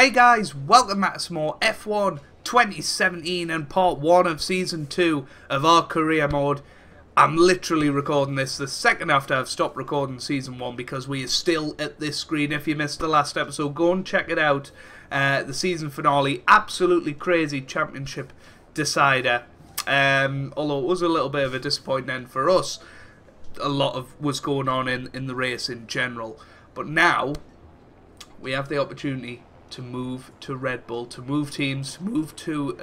Hey guys, welcome back to some more F1 2017 and part 1 of season 2 of our career mode. I'm literally recording this the second after I've stopped recording season 1 because we are still at this screen. If you missed the last episode, go and check it out. The season finale, absolutely crazy championship decider. Although it was a little bit of a disappointing end for us. A lot of was going on in the race in general. But now we have the opportunity to move to Red Bull, to move teams, to move to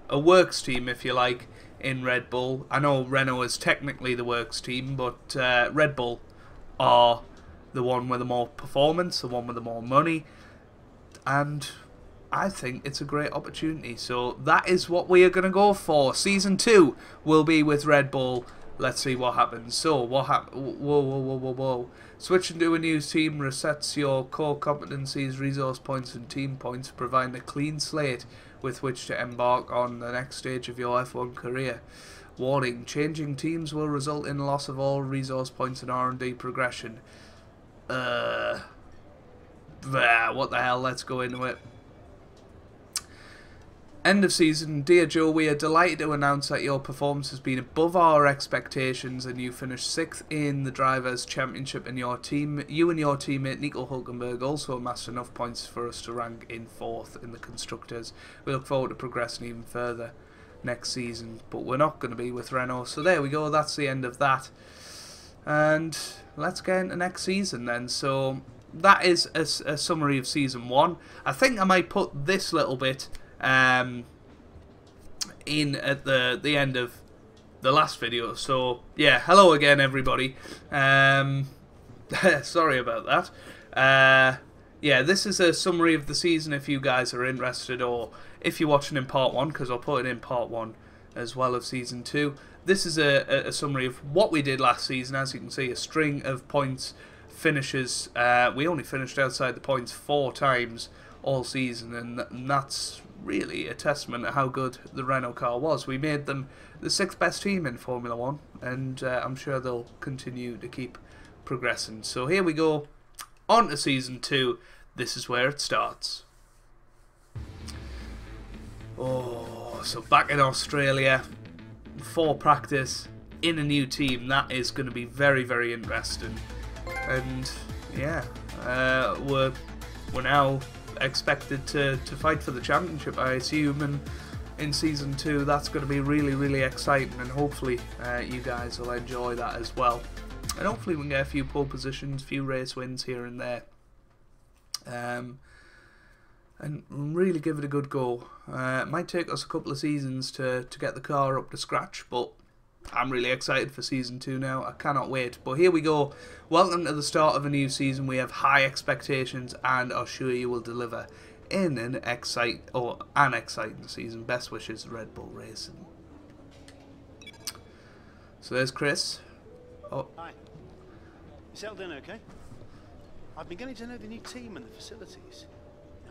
a works team, if you like, in Red Bull. I know Renault is technically the works team, but Red Bull are the one with the more performance, the one with the more money, and I think it's a great opportunity. So that is what we are going to go for. Season 2 will be with Red Bull. Let's see what happens. So, what happened? Whoa. Switching to a new team resets your core competencies, resource points and team points, providing a clean slate with which to embark on the next stage of your F1 career. Warning, changing teams will result in loss of all resource points and R&D progression. What the hell, let's go into it. End of season. Dear Joe, we are delighted to announce that your performance has been above our expectations and you finished 6th in the Drivers' Championship, and you and your teammate Nico Hulkenberg also amassed enough points for us to rank in 4th in the Constructors. We look forward to progressing even further next season, but we're not going to be with Renault. So there we go, that's the end of that. And let's get into next season then. So that is a summary of season 1. I think I might put this little bit in at the end of the last video. So yeah, hello again everybody. Sorry about that. Yeah, this is a summary of the season if you guys are interested, or if you're watching in part 1, because I'll put it in part 1 as well of season 2. This is a summary of what we did last season. As you can see, a string of points finishes. We only finished outside the points 4 times all season, and that's really a testament to how good the Renault car was. We made them the 6th best team in Formula 1, and I'm sure they'll continue to keep progressing. So here we go, on to season 2. This is where it starts. Oh, so back in Australia for practice in a new team. That is going to be very, very interesting. And yeah, we're now expected to fight for the championship, I assume, and in season 2 that's going to be really, really exciting, and hopefully you guys will enjoy that as well, and hopefully we can get a few pole positions, a few race wins here and there, and really give it a good go. It might take us a couple of seasons to get the car up to scratch, but I'm really excited for season 2 now. I cannot wait. But here we go. Welcome to the start of a new season. We have high expectations, and I'm sure you will deliver in an exciting season. Best wishes, Red Bull Racing. So there's Chris. Oh. Hi. You settled in okay? I've been getting to know the new team and the facilities.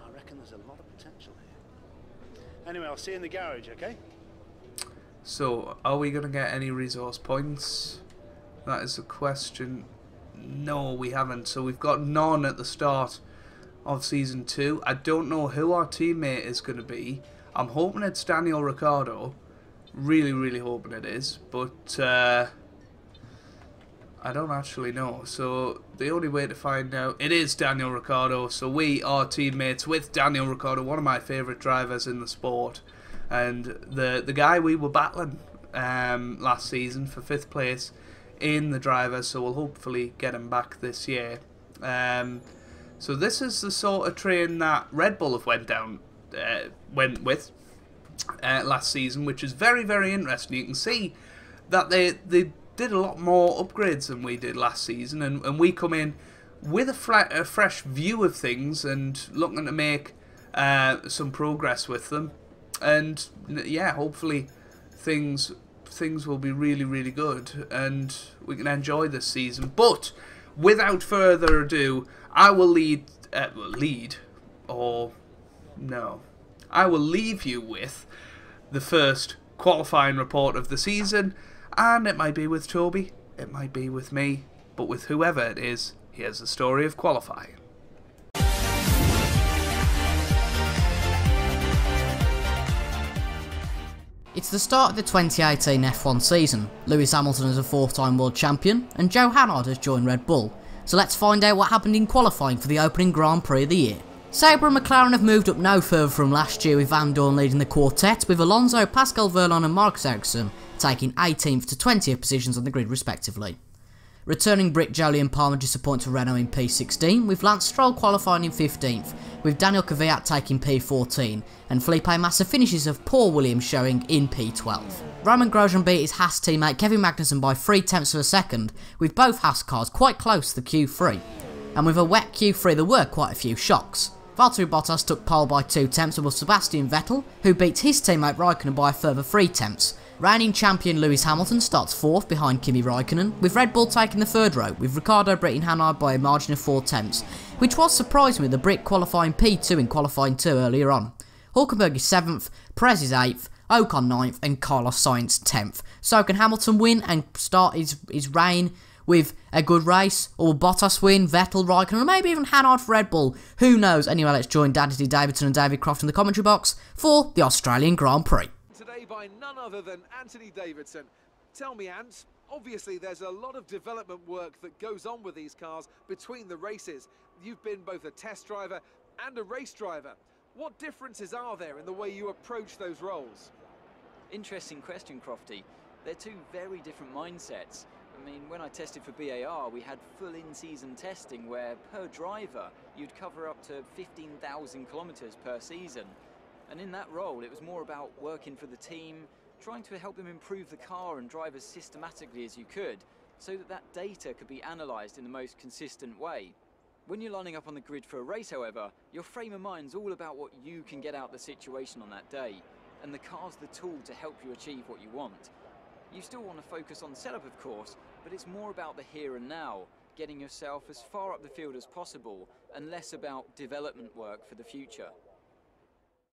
I reckon there's a lot of potential here. Anyway, I'll see you in the garage, okay? So, are we going to get any resource points? That is the question. No, we haven't. So we've got none at the start of Season 2. I don't know who our teammate is going to be. I'm hoping it's Daniel Ricciardo. Really, really hoping it is. But I don't actually know. So the only way to find out... It is Daniel Ricciardo. So we are teammates with Daniel Ricciardo, one of my favourite drivers in the sport. And the guy we were battling last season for 5th place in the drivers, so we'll hopefully get him back this year. So this is the sort of train that Red Bull have went with last season, which is very, very interesting. You can see that they did a lot more upgrades than we did last season, and we come in with a fresh view of things and looking to make some progress with them. And yeah, hopefully things will be really, really good, and we can enjoy this season. But without further ado, I will I will leave you with the first qualifying report of the season, and it might be with Toby, it might be with me, but with whoever it is, here's the story of qualifying. It's the start of the 2018 F1 season. Lewis Hamilton is a 4-time world champion and Joe Hannard has joined Red Bull. So let's find out what happened in qualifying for the opening Grand Prix of the year. Sauber and McLaren have moved up no further from last year, with Van Dorn leading the quartet, with Alonso, Pascal Wehrlein and Marcus Ericsson taking 18th to 20th positions on the grid respectively. Returning Brit, Jolie and Palmer disappoint to Renault in P16, with Lance Stroll qualifying in 15th, with Daniel Kvyat taking P14, and Felipe Massa finishes of Paul Williams showing in P12. Roman Grosjean beat his Haas teammate Kevin Magnussen by 3/10 of a second, with both Haas cars quite close to the Q3. And with a wet Q3 there were quite a few shocks. Valtteri Bottas took pole by 2/10 above Sebastian Vettel, who beat his teammate Raikkonen by a further 3/10. Reigning champion Lewis Hamilton starts 4th behind Kimi Raikkonen, with Red Bull taking the 3rd row, with Ricciardo beating Hannard by a margin of 4/10, which was surprising with the Brit qualifying P2 in qualifying 2 earlier on. Hulkenberg is 7th, Perez is 8th, Ocon 9th and Carlos Sainz 10th. So can Hamilton win and start his reign with a good race, or will Bottas win, Vettel, Raikkonen, or maybe even Hannard for Red Bull? Who knows? Anyway, let's join Daddy Davidson and David Croft in the commentary box for the Australian Grand Prix. Today by none other than Anthony Davidson. Tell me, Ant, obviously there's a lot of development work that goes on with these cars between the races. You've been both a test driver and a race driver. What differences are there in the way you approach those roles? Interesting question, Crofty. They're two very different mindsets. I mean, when I tested for BAR, we had full in-season testing where, per driver, you'd cover up to 15,000 kilometres per season. And in that role, it was more about working for the team, trying to help them improve the car and drive as systematically as you could, so that that data could be analysed in the most consistent way. When you're lining up on the grid for a race, however, your frame of mind's all about what you can get out of the situation on that day, and the car's the tool to help you achieve what you want. You still want to focus on setup, of course, but it's more about the here and now, getting yourself as far up the field as possible, and less about development work for the future.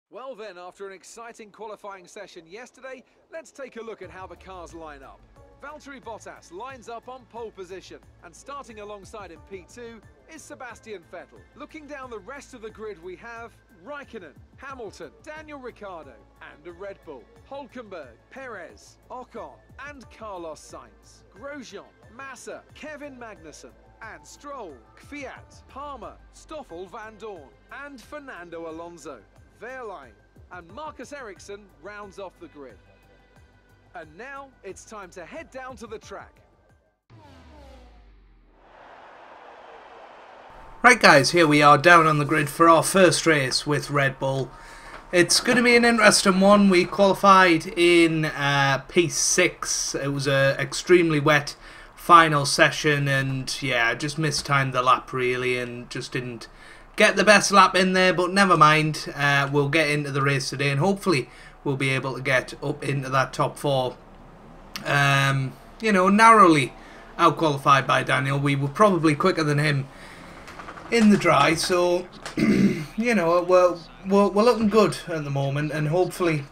Well then, after an exciting qualifying session yesterday, let's take a look at how the cars line up. Valtteri Bottas lines up on pole position, and starting alongside in P2 is Sebastian Vettel. Looking down the rest of the grid, we have Raikkonen, Hamilton, Daniel Ricciardo, and a Red Bull. Hulkenberg, Perez, Ocon, and Carlos Sainz. Grosjean, Massa, Kevin Magnussen, and Stroll, Kvyat, Palmer, Stoffel Van Dorn, and Fernando Alonso. Wehrlein and Marcus Ericsson rounds off the grid. And now it's time to head down to the track. Right guys, here we are down on the grid for our first race with Red Bull. It's going to be an interesting one. We qualified in P6. It was an extremely wet final session, and yeah, I just mistimed the lap really and just didn't get the best lap in there, but never mind. We'll get into the race today and hopefully we'll be able to get up into that top 4. You know, narrowly out-qualified by Daniel. We were probably quicker than him in the dry, so you know, we're looking good at the moment, and hopefully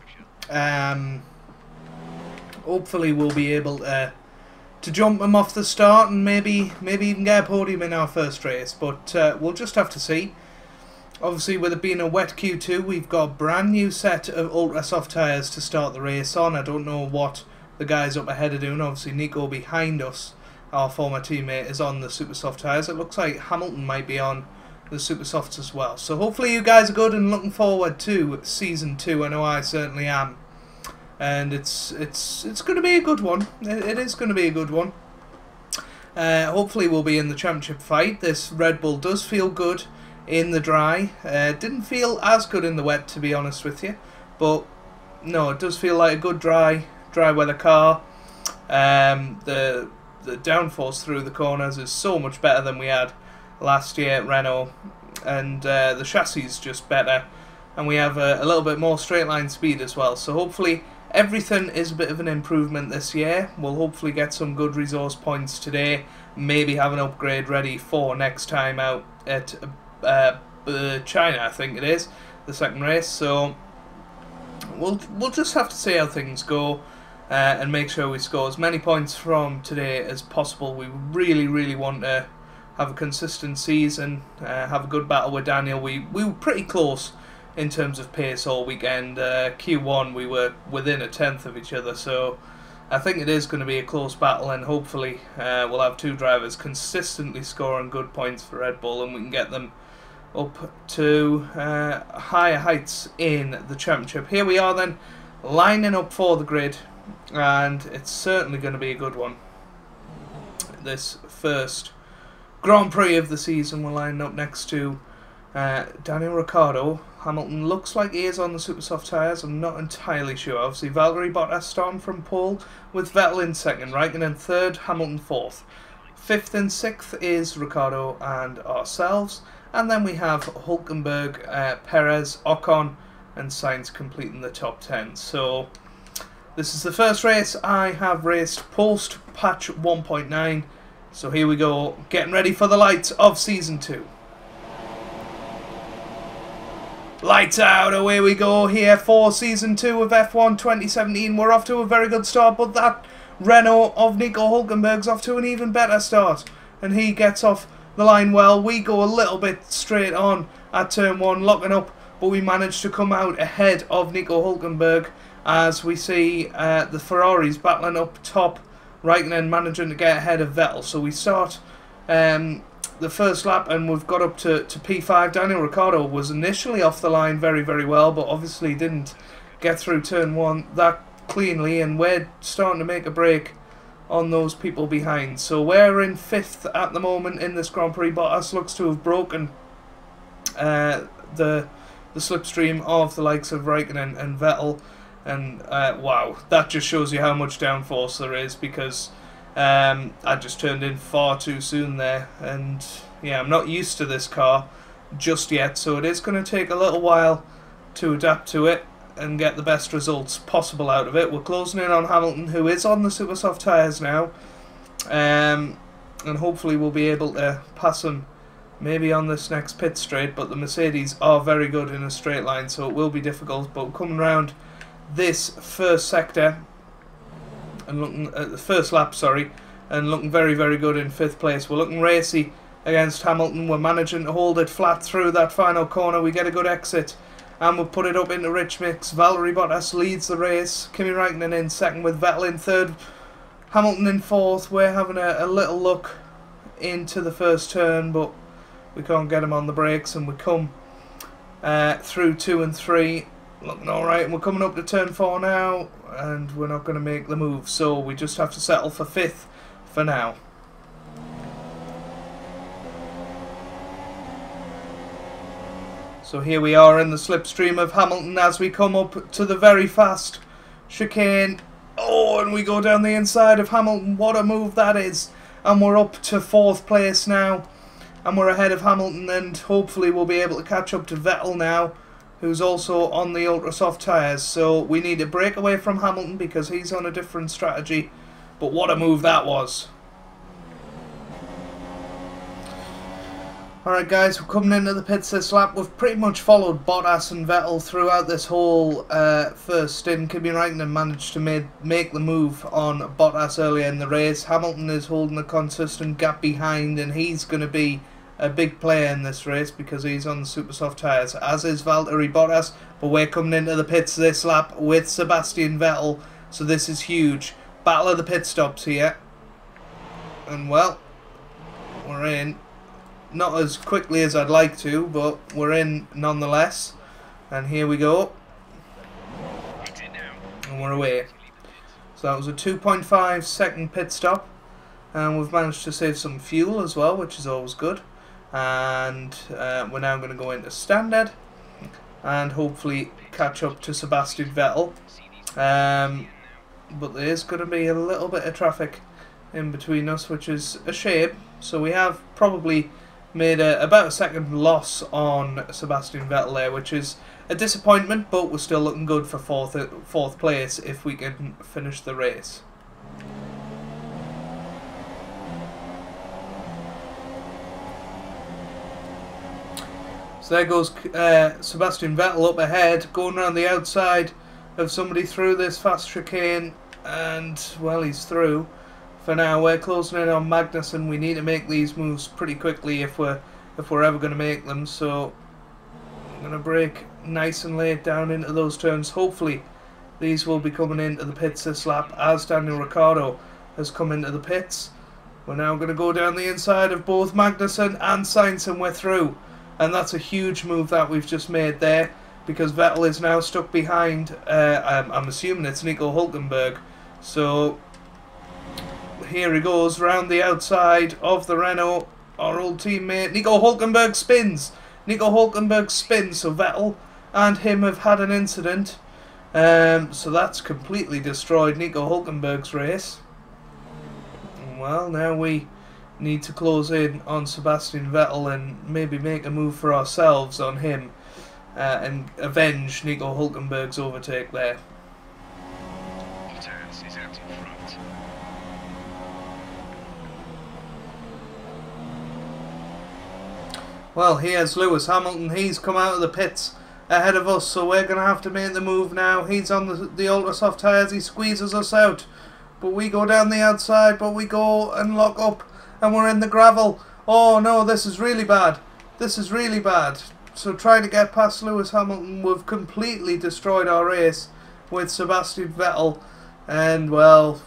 we'll be able to jump him off the start and maybe even get a podium in our first race, but we'll just have to see. Obviously, with it being a wet Q2, we've got a brand new set of ultra soft tyres to start the race on. I don't know what the guys up ahead are doing. Obviously, Nico behind us, our former teammate, is on the super soft tyres. It looks like Hamilton might be on the super softs as well. So hopefully you guys are good and looking forward to Season 2. I know I certainly am. And it's going to be a good one. It is going to be a good one. Hopefully we'll be in the championship fight. This Red Bull does feel good in the dry. Didn't feel as good in the wet, to be honest with you. But no, it does feel like a good dry weather car. The downforce through the corners is so much better than we had last year at Renault. And the chassis is just better. And we have a little bit more straight line speed as well. So hopefully everything is a bit of an improvement this year. We'll hopefully get some good resource points today. Maybe have an upgrade ready for next time out at China, I think it is, the second race. So we'll just have to see how things go and make sure we score as many points from today as possible. We really want to have a consistent season, have a good battle with Daniel. We were pretty close in terms of pace all weekend. Q1 we were within a tenth of each other, so I think it is going to be a close battle, and hopefully we'll have two drivers consistently scoring good points for Red Bull, and we can get them up to higher heights in the championship. Here we are then, lining up for the grid, and it's certainly going to be a good one. This first Grand Prix of the season, we're lining up next to Daniel Ricciardo. Hamilton looks like he is on the super soft tyres, I'm not entirely sure. Obviously Valtteri Bottas starting from pole, with Vettel in second, Raikkonen third, Hamilton fourth. Fifth and sixth is Ricciardo and ourselves, and then we have Hulkenberg, Perez, Ocon and Sainz completing the top 10. So this is the first race I have raced post patch 1.9, so here we go, getting ready for the lights of Season 2. Lights out, away we go here for Season 2 of F1 2017. We're off to a very good start, but that Renault of Nico Hulkenberg's off to an even better start, and he gets off the line well. We go a little bit straight on at turn 1, locking up, but we managed to come out ahead of Nico Hulkenberg as we see the Ferraris battling up top, Raikkonen managing to get ahead of Vettel. So we start the first lap and we've got up to P5. Daniel Ricciardo was initially off the line very, very well, but obviously didn't get through turn 1 that cleanly, and we're starting to make a break on those people behind. So we're in 5th at the moment in this Grand Prix. Bottas looks to have broken the slipstream of the likes of Raikkonen and Vettel, and wow, that just shows you how much downforce there is, because I just turned in far too soon there, and yeah, I'm not used to this car just yet, so it is going to take a little while to adapt to it and get the best results possible out of it. We're closing in on Hamilton, who is on the super soft tyres now, and hopefully we'll be able to pass him maybe on this next pit straight, but the Mercedes are very good in a straight line, so it will be difficult. But coming around this first sector and looking at the first lap, sorry, and looking very, very good in 5th place. We're looking racy against Hamilton. We're managing to hold it flat through that final corner. We get a good exit and we'll put it up into rich mix. Valtteri Bottas leads the race. Kimi Raikkonen in second with Vettel in third. Hamilton in 4th. We're having a little look into the first turn, but we can't get him on the brakes, and we come through 2 and 3. Looking alright, and we're coming up to turn 4 now, and we're not going to make the move, so we just have to settle for 5th for now. So here we are in the slipstream of Hamilton as we come up to the very fast chicane. Oh, and we go down the inside of Hamilton. What a move that is. And we're up to 4th place now, and we're ahead of Hamilton, and hopefully we'll be able to catch up to Vettel now, who's also on the ultra soft tyres. So we need to break away from Hamilton because he's on a different strategy. But what a move that was. Alright guys, we're coming into the pits this lap. We've pretty much followed Bottas and Vettel throughout this whole first stint. Kimi Raikkonen managed to make the move on Bottas earlier in the race. Hamilton is holding a consistent gap behind, and he's going to be a big player in this race because he's on the super soft tyres, as is Valtteri Bottas. But we're coming into the pits this lap with Sebastian Vettel, so this is huge. Battle of the pit stops here, and well, we're in. Not as quickly as I'd like to, but we're in nonetheless. And here we go. And we're away. So that was a 2.5 second pit stop, and we've managed to save some fuel as well, which is always good. And we're now going to go into standard and hopefully catch up to Sebastian Vettel. But there is going to be a little bit of traffic in between us, which is a shame. So we have probably made about a second loss on Sebastian Vettel there, which is a disappointment, but we're still looking good for fourth place if we can finish the race. So there goes Sebastian Vettel up ahead, going around the outside of somebody through this fast chicane, and well, he's through. For now, we're closing in on Magnussen. We need to make these moves pretty quickly if we're ever going to make them. So I'm going to brake nice and late down into those turns. Hopefully these will be coming into the pits this lap as Daniel Ricciardo has come into the pits. We're now going to go down the inside of both Magnussen and Sainz, and we're through. And that's a huge move that we've just made there, because Vettel is now stuck behind, I'm assuming it's Nico Hulkenberg. So here he goes round the outside of the Renault. Our old teammate Nico Hulkenberg spins. Nico Hulkenberg spins, so Vettel and him have had an incident. So that's completely destroyed Nico Hulkenberg's race. Well, now we need to close in on Sebastian Vettel and maybe make a move for ourselves on him and avenge Nico Hulkenberg's overtake there. Bottas is out in front. Well, here's Lewis Hamilton. He's come out of the pits ahead of us, so we're going to have to make the move now. He's on the ultra soft tyres. He squeezes us out, but we go down the outside, but we go and lock up, and we're in the gravel. Oh no, this is really bad. This is really bad. So trying to get past Lewis Hamilton, we've completely destroyed our race with Sebastian Vettel, and well,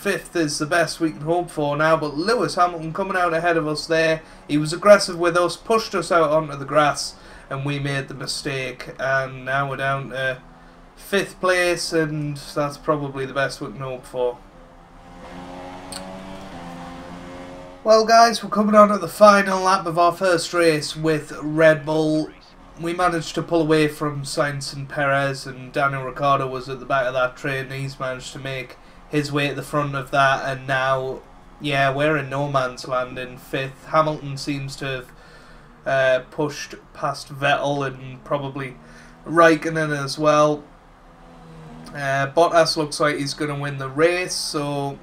5th is the best we can hope for now. But Lewis Hamilton coming out ahead of us there. He was aggressive with us, pushed us out onto the grass, and we made the mistake, and now we're down to 5th place, and that's probably the best we can hope for. Well guys, we're coming on to the final lap of our first race with Red Bull. We managed to pull away from Sainz and Perez, and Daniel Ricciardo was at the back of that train. He's managed to make his way at the front of that, and now, yeah, we're in no man's land in 5th. Hamilton seems to have pushed past Vettel and probably Raikkonen as well. Bottas looks like he's going to win the race, so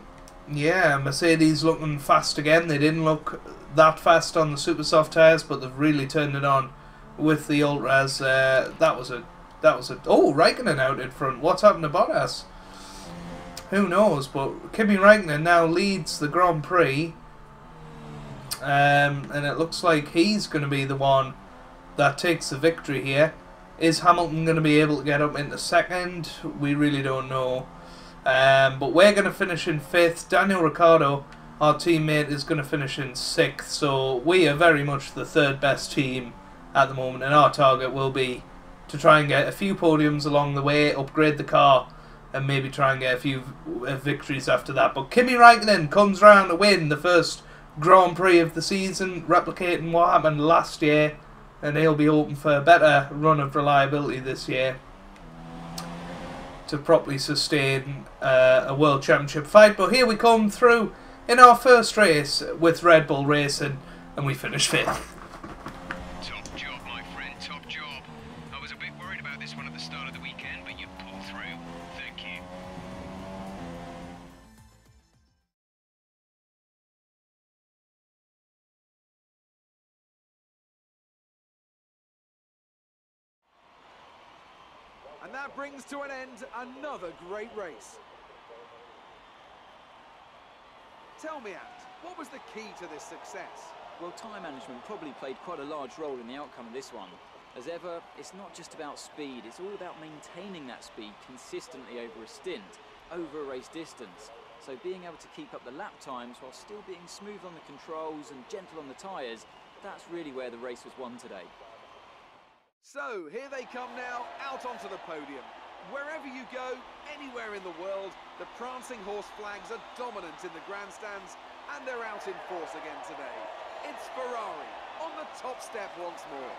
yeah, Mercedes looking fast again. They didn't look that fast on the super soft tyres, but they've really turned it on with the ultras. That was a oh, Raikkonen out in front. What's happened to Bottas? Who knows? But Kimi Raikkonen now leads the Grand Prix, and it looks like he's going to be the one that takes the victory here. Is Hamilton going to be able to get up into 2nd? We really don't know. But we're going to finish in 5th. Daniel Ricciardo, our teammate, is going to finish in 6th. So we are very much the 3rd best team at the moment, and our target will be to try and get a few podiums along the way, upgrade the car, and maybe try and get a few victories after that. But Kimi Raikkonen comes round to win the first Grand Prix of the season, replicating what happened last year, and he'll be hoping for a better run of reliability this year to properly sustain a World Championship fight. But here we come through in our first race with Red Bull Racing, and we finish 5th. Top job, my friend, top job. I was a bit worried about this one at the start of the weekend, but you pulled through. Thank you. And that brings to an end another great race. Tell me, Ant, what was the key to this success? Well, time management probably played quite a large role in the outcome of this one. As ever, it's not just about speed, it's all about maintaining that speed consistently over a stint, over a race distance. So being able to keep up the lap times while still being smooth on the controls and gentle on the tyres, that's really where the race was won today. So, here they come now, out onto the podium. Wherever you go, anywhere in the world, the prancing horse flags are dominant in the grandstands, and they're out in force again today. It's Ferrari, on the top step once more.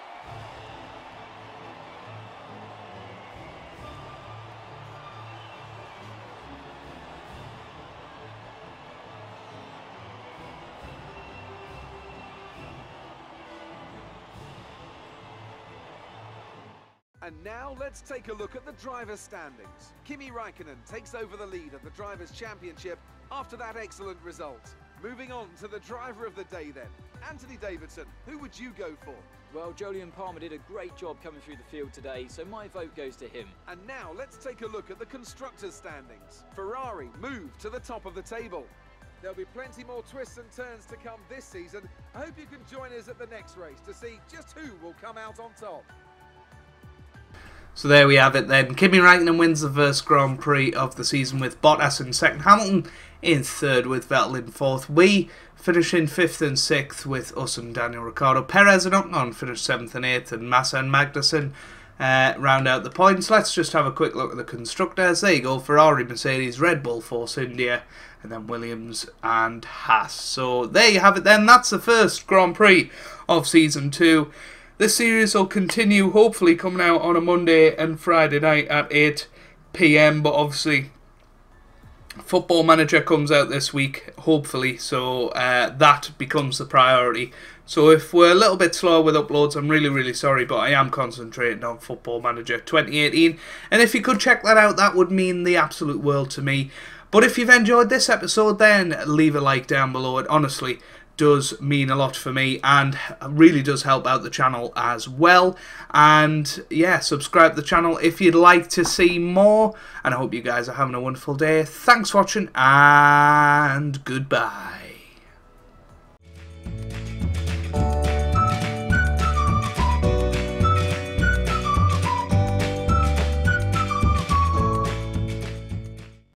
And now let's take a look at the drivers' standings. Kimi Raikkonen takes over the lead of the Drivers' Championship after that excellent result. Moving on to the driver of the day then. Anthony Davidson, who would you go for? Well, Jolyon Palmer did a great job coming through the field today, so my vote goes to him. And now let's take a look at the Constructors' Standings. Ferrari move to the top of the table. There'll be plenty more twists and turns to come this season. I hope you can join us at the next race to see just who will come out on top. So there we have it then. Kimi Räikkönen wins the first Grand Prix of the season with Bottas in second, Hamilton in third with Vettel in fourth. We finish in 5th and 6th with us and Daniel Ricciardo. Perez and Ocon finish 7th and 8th, and Massa and Magnussen round out the points. Let's just have a quick look at the constructors. There you go. Ferrari, Mercedes, Red Bull, Force India, and then Williams and Haas. So there you have it then. That's the first Grand Prix of Season 2. This series will continue, hopefully coming out on a Monday and Friday night at 8 PM, but obviously Football Manager comes out this week, hopefully, so that becomes the priority. So if we're a little bit slower with uploads, I'm really sorry, but I am concentrating on Football Manager 2018. And if you could check that out, that would mean the absolute world to me. But if you've enjoyed this episode, then leave a like down below. It honestly does mean a lot for me and really does help out the channel as well. And yeah, subscribe to the channel if you'd like to see more. And I hope you guys are having a wonderful day. Thanks for watching and goodbye.